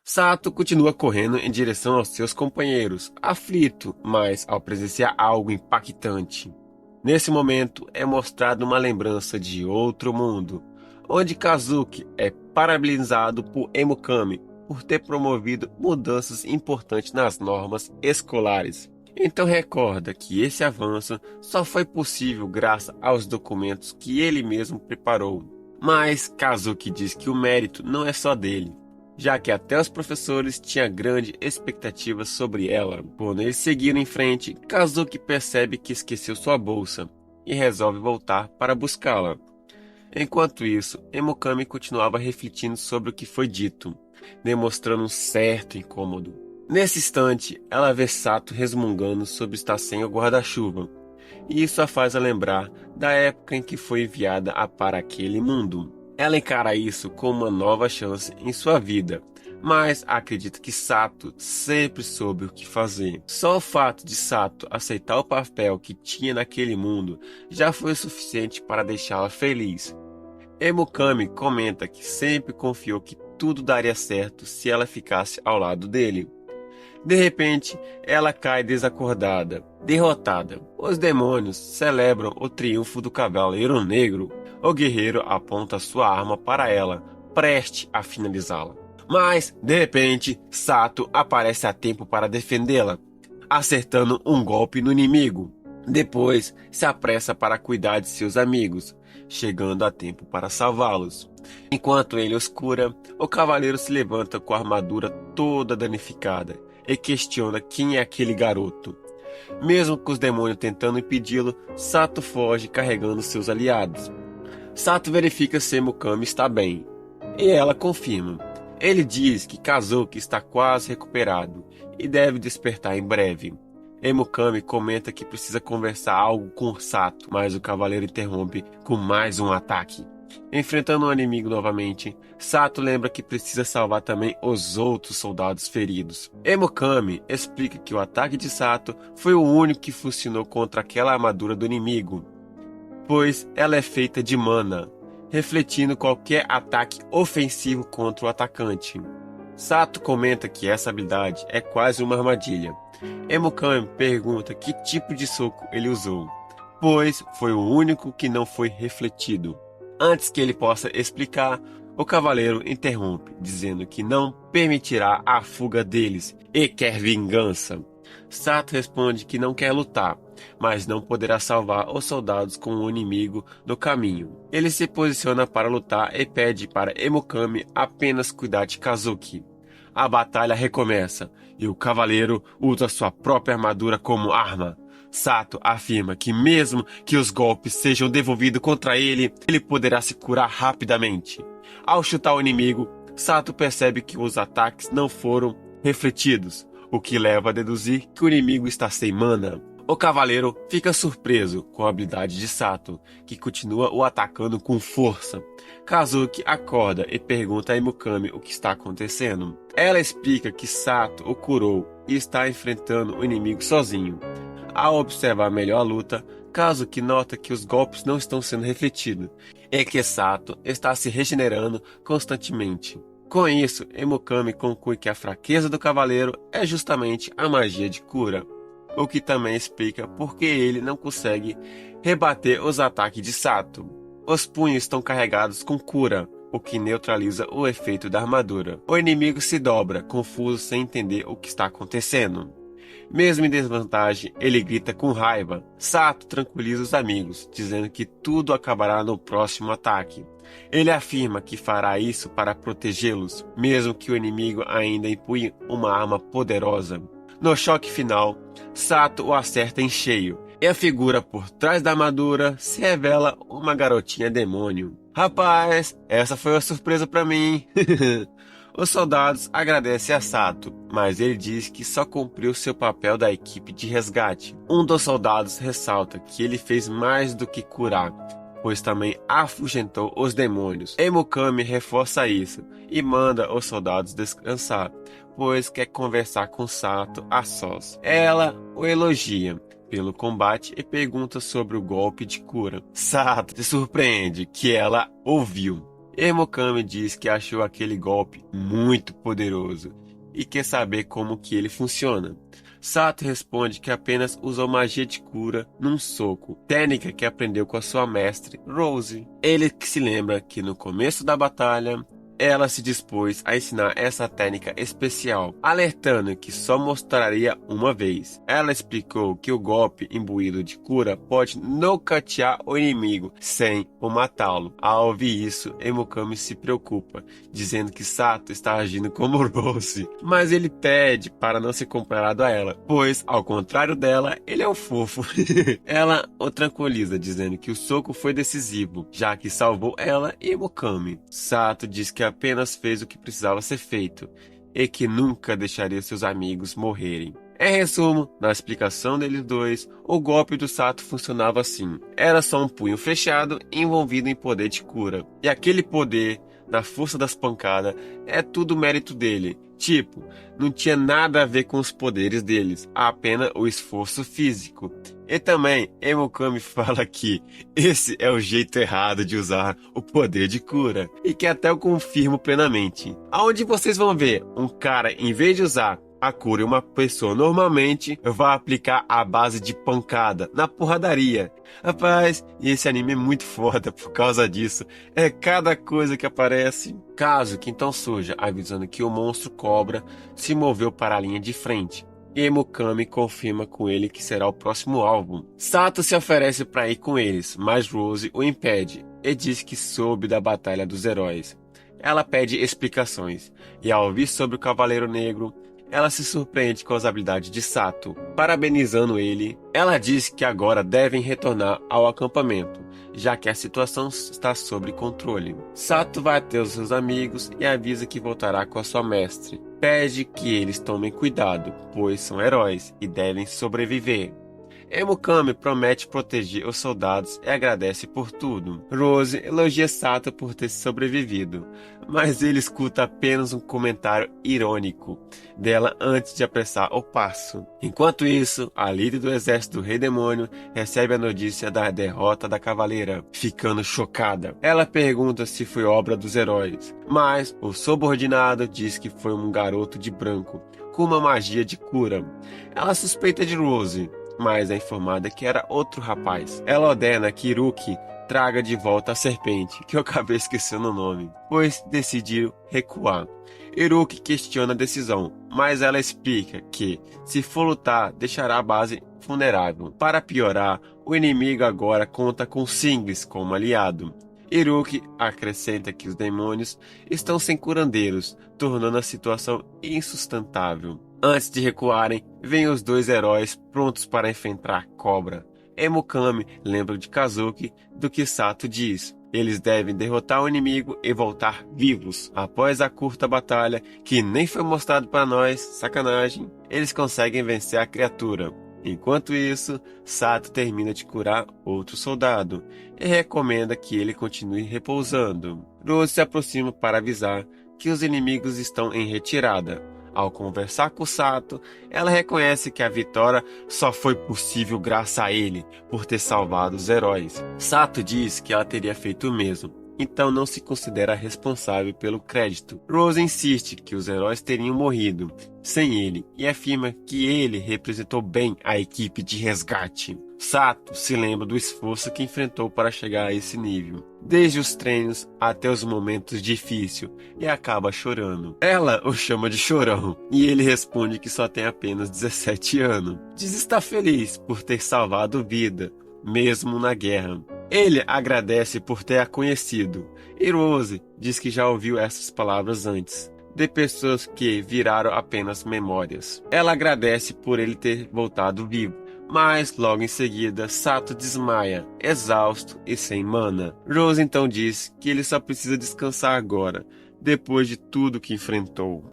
Sato continua correndo em direção aos seus companheiros, aflito, mas ao presenciar algo impactante. Nesse momento é mostrada uma lembrança de outro mundo, onde Kazuki é parabenizado por Emukami por ter promovido mudanças importantes nas normas escolares. Então recorda que esse avanço só foi possível graças aos documentos que ele mesmo preparou. Mas Kazuki diz que o mérito não é só dele, já que até os professores tinham grande expectativa sobre ela. Quando eles seguiram em frente, Kazuki percebe que esqueceu sua bolsa e resolve voltar para buscá-la. Enquanto isso, Emukami continuava refletindo sobre o que foi dito, demonstrando um certo incômodo. Nesse instante, ela vê Sato resmungando sobre estar sem o guarda-chuva, e isso a faz lembrar da época em que foi enviada para aquele mundo. Ela encara isso como uma nova chance em sua vida, mas acredita que Sato sempre soube o que fazer. Só o fato de Sato aceitar o papel que tinha naquele mundo já foi o suficiente para deixá-la feliz. Emukami comenta que sempre confiou que tudo daria certo se ela ficasse ao lado dele. De repente, ela cai desacordada, derrotada. Os demônios celebram o triunfo do Cavaleiro Negro. O guerreiro aponta sua arma para ela, preste a finalizá-la. Mas, de repente, Sato aparece a tempo para defendê-la, acertando um golpe no inimigo. Depois, se apressa para cuidar de seus amigos, chegando a tempo para salvá-los. Enquanto ele os cura, o cavaleiro se levanta com a armadura toda danificada e questiona quem é aquele garoto. Mesmo com os demônios tentando impedi-lo, Sato foge carregando seus aliados. Sato verifica se Emukami está bem, e ela confirma. Ele diz que Kazuki está quase recuperado e deve despertar em breve. Emukami comenta que precisa conversar algo com Sato, mas o cavaleiro interrompe com mais um ataque. Enfrentando o inimigo novamente, Sato lembra que precisa salvar também os outros soldados feridos. Emukami explica que o ataque de Sato foi o único que funcionou contra aquela armadura do inimigo, pois ela é feita de mana, refletindo qualquer ataque ofensivo contra o atacante. Sato comenta que essa habilidade é quase uma armadilha. Emukami pergunta que tipo de soco ele usou, pois foi o único que não foi refletido. Antes que ele possa explicar, o cavaleiro interrompe, dizendo que não permitirá a fuga deles e quer vingança. Sato responde que não quer lutar, mas não poderá salvar os soldados com o inimigo no caminho. Ele se posiciona para lutar e pede para Emukami apenas cuidar de Kazuki. A batalha recomeça e o cavaleiro usa sua própria armadura como arma. Sato afirma que mesmo que os golpes sejam devolvidos contra ele, ele poderá se curar rapidamente. Ao chutar o inimigo, Sato percebe que os ataques não foram refletidos, o que leva a deduzir que o inimigo está sem mana. O cavaleiro fica surpreso com a habilidade de Sato, que continua o atacando com força. Kazuki acorda e pergunta a Emukami o que está acontecendo. Ela explica que Sato o curou e está enfrentando o inimigo sozinho. Ao observar melhor a luta, Kazuki nota que os golpes não estão sendo refletidos e que Sato está se regenerando constantemente. Com isso, Emukami conclui que a fraqueza do cavaleiro é justamente a magia de cura, o que também explica por que ele não consegue rebater os ataques de Sato. Os punhos estão carregados com cura, o que neutraliza o efeito da armadura. O inimigo se dobra, confuso sem entender o que está acontecendo. Mesmo em desvantagem, ele grita com raiva. Sato tranquiliza os amigos, dizendo que tudo acabará no próximo ataque. Ele afirma que fará isso para protegê-los, mesmo que o inimigo ainda empunhe uma arma poderosa. No choque final, Sato o acerta em cheio, e a figura por trás da armadura se revela uma garotinha demônio. Rapaz, essa foi uma surpresa para mim. Os soldados agradecem a Sato, mas ele diz que só cumpriu seu papel da equipe de resgate. Um dos soldados ressalta que ele fez mais do que curar, pois também afugentou os demônios. Emukami reforça isso e manda os soldados descansar, pois quer conversar com Sato a sós. Ela o elogia pelo combate e pergunta sobre o golpe de cura. Sato se surpreende que ela ouviu Emokami diz que achou aquele golpe muito poderoso e quer saber como que ele funciona. Sato responde que apenas usou magia de cura num soco, técnica que aprendeu com a sua mestre, Rose. Ele que se lembra que no começo da batalha, ela se dispôs a ensinar essa técnica especial, alertando que só mostraria uma vez. Ela explicou que o golpe imbuído de cura pode nocautear o inimigo sem o matá-lo. Ao ouvir isso, Emokami se preocupa, dizendo que Sato está agindo como Rose, mas ele pede para não ser comparado a ela, pois, ao contrário dela, ele é um fofo. Ela o tranquiliza, dizendo que o soco foi decisivo, já que salvou ela e Emokami. Sato diz que apenas fez o que precisava ser feito e que nunca deixaria seus amigos morrerem. Em resumo, na explicação deles dois, o golpe do Sato funcionava assim. Era só um punho fechado envolvido em poder de cura. E aquele poder, na força das pancadas, é tudo mérito dele. Tipo, não tinha nada a ver com os poderes deles, apenas o esforço físico. E também, Emokami fala que esse é o jeito errado de usar o poder de cura, e que até eu confirmo plenamente. Aonde vocês vão ver um cara, em vez de usar a cura em uma pessoa normalmente, vai aplicar a base de pancada na porradaria. Rapaz, e esse anime é muito foda por causa disso. É cada coisa que aparece. Caso que então surja avisando que o monstro cobra se moveu para a linha de frente. E Emokami confirma com ele que será o próximo alvo. Sato se oferece para ir com eles, mas Rose o impede e diz que soube da Batalha dos Heróis. Ela pede explicações, e ao ouvir sobre o Cavaleiro Negro, ela se surpreende com as habilidades de Sato. Parabenizando ele, ela diz que agora devem retornar ao acampamento, já que a situação está sob controle. Sato vai até os seus amigos e avisa que voltará com a sua mestre. Pede que eles tomem cuidado, pois são heróis e devem sobreviver. Emokami promete proteger os soldados e agradece por tudo. Rose elogia Sato por ter sobrevivido, mas ele escuta apenas um comentário irônico dela antes de apressar o passo. Enquanto isso, a líder do exército do Rei Demônio recebe a notícia da derrota da cavaleira, ficando chocada. Ela pergunta se foi obra dos heróis, mas o subordinado diz que foi um garoto de branco com uma magia de cura. Ela suspeita de Rose, mas é informada que era outro rapaz. Ela ordena que Iruki traga de volta a serpente, que eu acabei esquecendo o nome, pois decidiu recuar. Iruki questiona a decisão, mas ela explica que, se for lutar, deixará a base vulnerável. Para piorar, o inimigo agora conta com Singles como aliado. Iruki acrescenta que os demônios estão sem curandeiros, tornando a situação insustentável. Antes de recuarem, vêm os dois heróis prontos para enfrentar a cobra. Emokami lembra de Kazuki do que Sato diz. Eles devem derrotar o inimigo e voltar vivos. Após a curta batalha, que nem foi mostrado para nós, sacanagem, eles conseguem vencer a criatura. Enquanto isso, Sato termina de curar outro soldado e recomenda que ele continue repousando. Rose se aproxima para avisar que os inimigos estão em retirada. Ao conversar com Sato, ela reconhece que a vitória só foi possível graças a ele, por ter salvado os heróis. Sato diz que ela teria feito o mesmo, então não se considera responsável pelo crédito. Rose insiste que os heróis teriam morrido sem ele e afirma que ele representou bem a equipe de resgate. Sato se lembra do esforço que enfrentou para chegar a esse nível, desde os treinos até os momentos difíceis, e acaba chorando. Ela o chama de chorão, e ele responde que só tem apenas 17 anos. Diz estar feliz por ter salvado vida, mesmo na guerra. Ele agradece por ter a conhecido, e Rose diz que já ouviu essas palavras antes, de pessoas que viraram apenas memórias. Ela agradece por ele ter voltado vivo, mas logo em seguida Sato desmaia, exausto e sem mana. Rose então diz que ele só precisa descansar agora, depois de tudo que enfrentou.